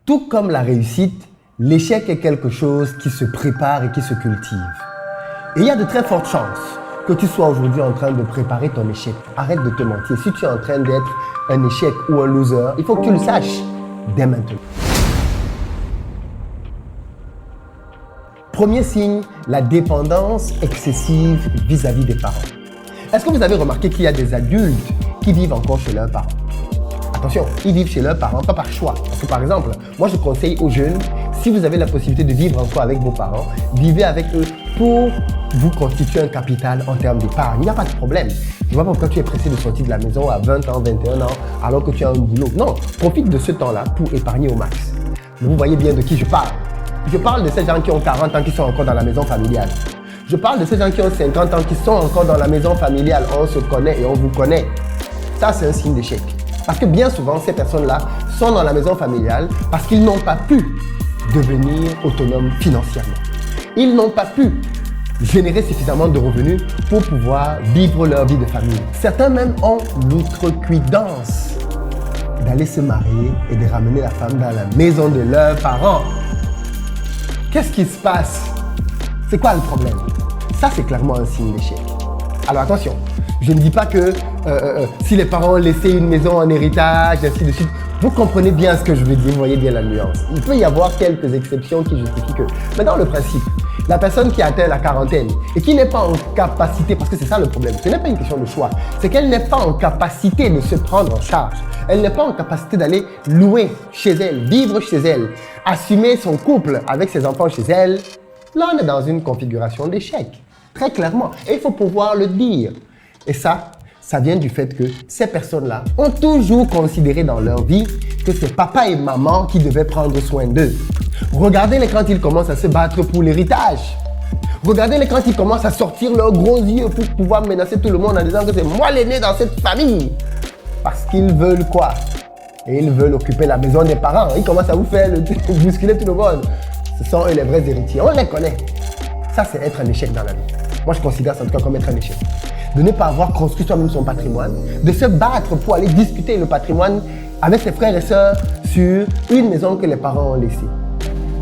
Tout comme la réussite, l'échec est quelque chose qui se prépare et qui se cultive. Et il y a de très fortes chances que tu sois aujourd'hui en train de préparer ton échec. Arrête de te mentir. Si tu es en train d'être un échec ou un loser, il faut que tu le saches dès maintenant. Premier signe, la dépendance excessive vis-à-vis des parents. Est-ce que vous avez remarqué qu'il y a des adultes qui vivent encore chez leurs parents? Attention, ils vivent chez leurs parents, pas par choix. Parce que par exemple, moi je conseille aux jeunes, si vous avez la possibilité de vivre encore avec vos parents, vivez avec eux pour vous constituer un capital en termes d'épargne. Il n'y a pas de problème. Je ne vois pas pourquoi tu es pressé de sortir de la maison à 20 ans, 21 ans, alors que tu as un boulot. Non, profite de ce temps-là pour épargner au max. Vous voyez bien de qui je parle. Je parle de ces gens qui ont 40 ans qui sont encore dans la maison familiale. Je parle de ces gens qui ont 50 ans qui sont encore dans la maison familiale. On se connaît et on vous connaît. Ça, c'est un signe d'échec. Parce que bien souvent, ces personnes-là sont dans la maison familiale parce qu'ils n'ont pas pu devenir autonomes financièrement. Ils n'ont pas pu générer suffisamment de revenus pour pouvoir vivre leur vie de famille. Certains même ont l'outrecuidance d'aller se marier et de ramener la femme dans la maison de leurs parents. Qu'est-ce qui se passe? C'est quoi le problème? Ça, c'est clairement un signe d'échec. Alors attention, je ne dis pas que si les parents ont laissé une maison en héritage, ainsi de suite, vous comprenez bien ce que je veux dire, vous voyez bien la nuance. Il peut y avoir quelques exceptions qui justifient que. Mais dans le principe, la personne qui atteint la quarantaine et qui n'est pas en capacité, parce que c'est ça le problème, ce n'est pas une question de choix, c'est qu'elle n'est pas en capacité de se prendre en charge. Elle n'est pas en capacité d'aller louer chez elle, vivre chez elle, assumer son couple avec ses enfants chez elle. Là, on est dans une configuration d'échec, très clairement. Et il faut pouvoir le dire. Et ça vient du fait que ces personnes-là ont toujours considéré dans leur vie que c'est papa et maman qui devaient prendre soin d'eux. Regardez-les quand ils commencent à se battre pour l'héritage. Regardez-les quand ils commencent à sortir leurs gros yeux pour pouvoir menacer tout le monde en disant que c'est moi l'aîné dans cette famille. Parce qu'ils veulent quoi? Et ils veulent occuper la maison des parents. Ils commencent à vous faire bousculer tout le monde. Ce sont eux les vrais héritiers. On les connaît. Ça, c'est être un échec dans la vie. Moi, je considère ça en tout cas comme être un échec. De ne pas avoir construit soi-même son patrimoine, de se battre pour aller discuter le patrimoine avec ses frères et sœurs sur une maison que les parents ont laissée.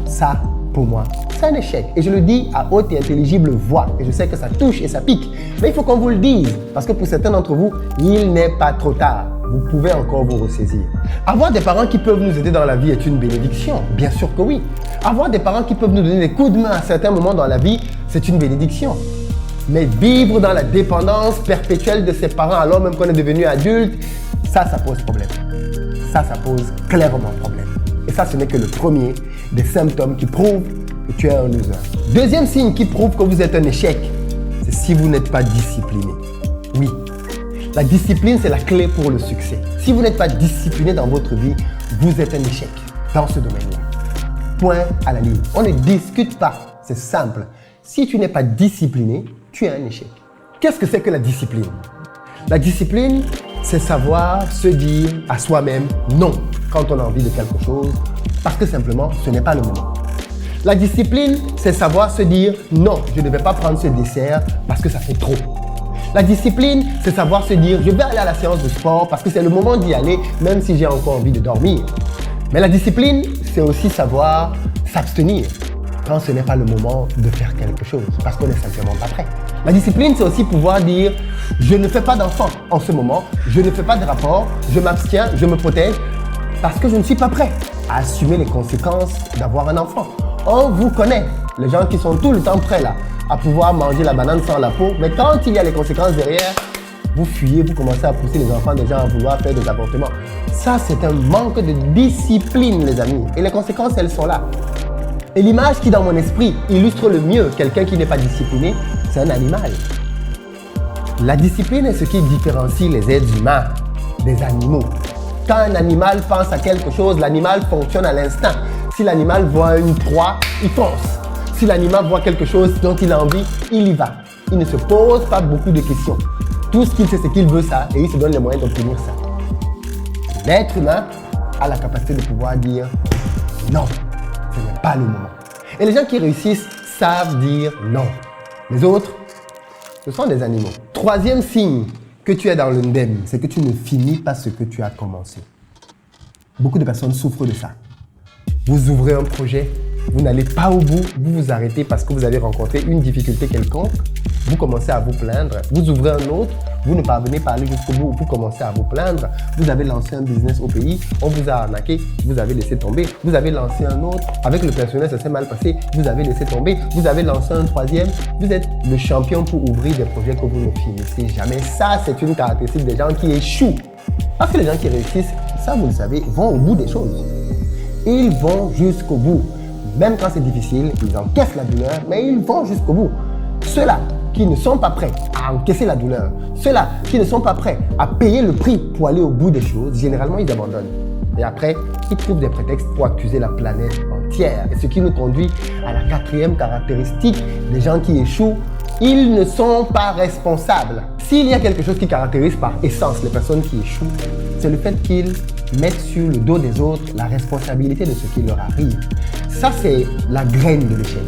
Ça, pour moi, c'est un échec. Et je le dis à haute et intelligible voix. Et je sais que ça touche et ça pique. Mais il faut qu'on vous le dise. Parce que pour certains d'entre vous, il n'est pas trop tard. Vous pouvez encore vous ressaisir. Avoir des parents qui peuvent nous aider dans la vie est une bénédiction. Bien sûr que oui. Avoir des parents qui peuvent nous donner des coups de main à certains moments dans la vie, c'est une bénédiction. Mais vivre dans la dépendance perpétuelle de ses parents alors même qu'on est devenu adulte, ça pose problème. Ça pose clairement problème. Et ça, ce n'est que le premier des symptômes qui prouvent que tu es un loser. Deuxième signe qui prouve que vous êtes un échec, c'est si vous n'êtes pas discipliné. Oui, la discipline, c'est la clé pour le succès. Si vous n'êtes pas discipliné dans votre vie, vous êtes un échec dans ce domaine-là. Point à la ligne. On ne discute pas. C'est simple. Si tu n'es pas discipliné, tu es un échec. Qu'est-ce que c'est que la discipline? La discipline, c'est savoir se dire à soi-même non quand on a envie de quelque chose parce que simplement, ce n'est pas le moment. La discipline, c'est savoir se dire non, je ne vais pas prendre ce dessert parce que ça fait trop. La discipline, c'est savoir se dire je vais aller à la séance de sport parce que c'est le moment d'y aller même si j'ai encore envie de dormir. Mais la discipline, c'est aussi savoir s'abstenir quand ce n'est pas le moment de faire quelque chose, parce qu'on n'est simplement pas prêt. La discipline, c'est aussi pouvoir dire « Je ne fais pas d'enfant en ce moment, je ne fais pas de rapport, je m'abstiens, je me protège, parce que je ne suis pas prêt à assumer les conséquences d'avoir un enfant. » On vous connaît, les gens qui sont tout le temps prêts là, à pouvoir manger la banane sans la peau, mais quand il y a les conséquences derrière, vous fuyez, vous commencez à pousser les enfants des gens à vouloir faire des avortements. Ça, c'est un manque de discipline, les amis. Et les conséquences, elles sont là. Et l'image qui, dans mon esprit, illustre le mieux quelqu'un qui n'est pas discipliné, c'est un animal. La discipline est ce qui différencie les êtres humains des animaux. Quand un animal pense à quelque chose, l'animal fonctionne à l'instinct. Si l'animal voit une proie, il fonce. Si l'animal voit quelque chose dont il a envie, il y va. Il ne se pose pas beaucoup de questions. Tout ce qu'il sait, c'est qu'il veut ça et il se donne les moyens d'obtenir ça. L'être humain a la capacité de pouvoir dire non. Ce n'est pas le moment. Et les gens qui réussissent savent dire non. Les autres, ce sont des animaux. Troisième signe que tu es dans l'undem, c'est que tu ne finis pas ce que tu as commencé. Beaucoup de personnes souffrent de ça. vous ouvrez un projet, vous n'allez pas au bout, vous vous arrêtez parce que vous avez rencontré une difficulté quelconque, vous commencez à vous plaindre, vous ouvrez un autre, vous ne parvenez pas à aller jusqu'au bout, vous commencez à vous plaindre, vous avez lancé un business au pays, on vous a arnaqué, vous avez laissé tomber, vous avez lancé un autre, avec le personnel ça s'est mal passé, vous avez laissé tomber, vous avez lancé un troisième, vous êtes le champion pour ouvrir des projets que vous ne finissez jamais. Ça, c'est une caractéristique des gens qui échouent. Parce que les gens qui réussissent, ça vous le savez, vont au bout des choses. Ils vont jusqu'au bout. Même quand c'est difficile, ils encaissent la douleur, mais ils vont jusqu'au bout. Ceux-là qui ne sont pas prêts à encaisser la douleur, ceux-là qui ne sont pas prêts à payer le prix pour aller au bout des choses, généralement, ils abandonnent. Et après, ils trouvent des prétextes pour accuser la planète entière. Et ce qui nous conduit à la quatrième caractéristique des gens qui échouent, ils ne sont pas responsables. S'il y a quelque chose qui caractérise par essence les personnes qui échouent, c'est le fait qu'ils mettent sur le dos des autres la responsabilité de ce qui leur arrive. Ça, c'est la graine de l'échec.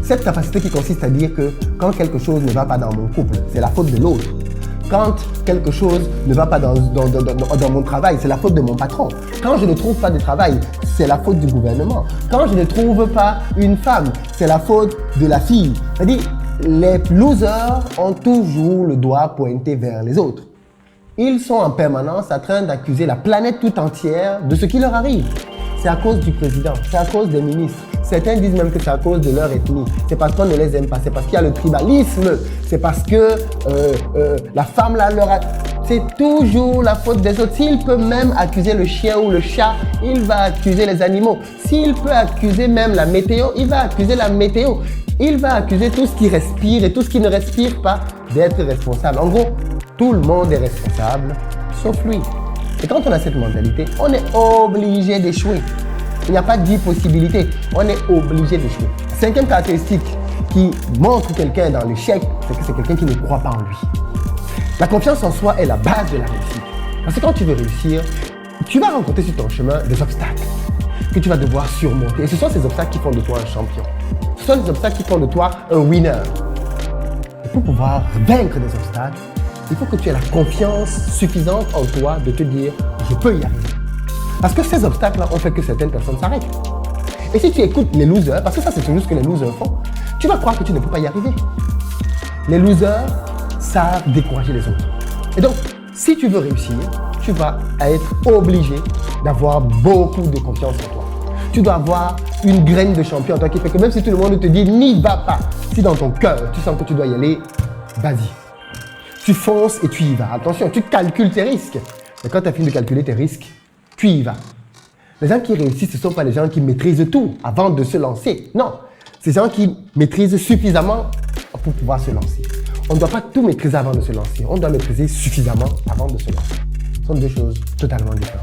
Cette capacité qui consiste à dire que quand quelque chose ne va pas dans mon couple, c'est la faute de l'autre. Quand quelque chose ne va pas dans mon travail, c'est la faute de mon patron. Quand je ne trouve pas de travail, c'est la faute du gouvernement. Quand je ne trouve pas une femme, c'est la faute de la fille. C'est-à-dire, les losers ont toujours le doigt pointé vers les autres. Ils sont en permanence en train d'accuser la planète tout entière de ce qui leur arrive. C'est à cause du président, c'est à cause des ministres. Certains disent même que c'est à cause de leur ethnie. C'est parce qu'on ne les aime pas, c'est parce qu'il y a le tribalisme. C'est parce que la femme là leur a... C'est toujours la faute des autres. S'il peut même accuser le chien ou le chat, il va accuser les animaux. S'il peut accuser même la météo, il va accuser la météo. Il va accuser tout ce qui respire et tout ce qui ne respire pas d'être responsable. En gros, tout le monde est responsable, sauf lui. Et quand on a cette mentalité, on est obligé d'échouer. Il n'y a pas 10 possibilités, on est obligé d'échouer. Cinquième caractéristique qui montre quelqu'un dans l'échec, c'est que c'est quelqu'un qui ne croit pas en lui. La confiance en soi est la base de la réussite. Parce que quand tu veux réussir, tu vas rencontrer sur ton chemin des obstacles que tu vas devoir surmonter. Et ce sont ces obstacles qui font de toi un champion. Ce sont les obstacles qui font de toi un winner. Et pour pouvoir vaincre des obstacles, il faut que tu aies la confiance suffisante en toi de te dire « je peux y arriver ». Parce que ces obstacles-là ont fait que certaines personnes s'arrêtent. Et si tu écoutes les losers, parce que ça c'est toujours ce que les losers font, tu vas croire que tu ne peux pas y arriver. Les losers savent décourager les autres. Et donc, si tu veux réussir, tu vas être obligé d'avoir beaucoup de confiance en toi. Tu dois avoir une graine de champion en toi qui fait que même si tout le monde te dit « n'y va pas », si dans ton cœur tu sens que tu dois y aller, vas-y. Tu fonces et tu y vas. Attention, tu calcules tes risques. Mais quand tu as fini de calculer tes risques, tu y vas. Les gens qui réussissent, ce ne sont pas les gens qui maîtrisent tout avant de se lancer. Non, c'est les gens qui maîtrisent suffisamment pour pouvoir se lancer. On ne doit pas tout maîtriser avant de se lancer. On doit maîtriser suffisamment avant de se lancer. Ce sont deux choses totalement différentes.